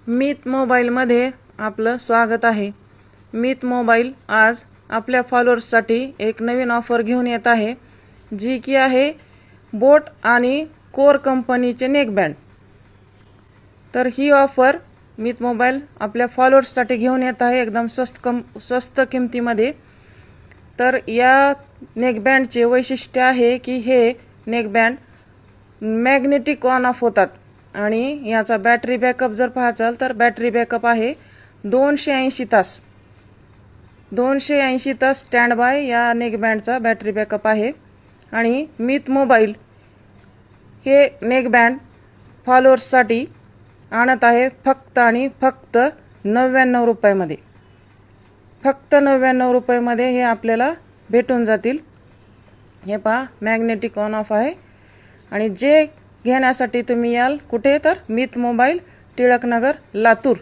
मीत मोबाईलमध्ये आपलं स्वागत आहे। मीत मोबाईल आज आपल्या फॉलोअर्ससाठी एक नवीन ऑफर घेऊन येत आहे, जी की आहे बोट आणि कोर कंपनीचे नेकबँड। तर ही ऑफर मीत मोबाईल आपल्या फॉलोअर्ससाठी घेऊन येत आहे एकदम स्वस्त किमतीमध्ये। तर या नेकबँडचे वैशिष्ट्य आहे की हे नेकबँड मॅग्नेटिक ऑन ऑफ होतात आणि याचा बॅटरी बॅकअप जर पाहाचाल तर बॅटरी बॅकअप आहे 280 तास। 280 तास स्टँड बाय या नेकबँडचा बॅटरी बॅकअप आहे। आणि मीत मोबाईल हे नेकबँड फॉलोअर्ससाठी आणत आहे फक्त आणि फक्त 99 रुपयामध्ये। फक्त 99 रुपयामध्ये हे आपल्याला भेटून जातील। हे पहा मॅग्नेटिक ऑन ऑफ आहे आणि जे घेण्यासाठी तुम्ही याल कुठे तर मीत मोबाईल टिळकनगर लातूर।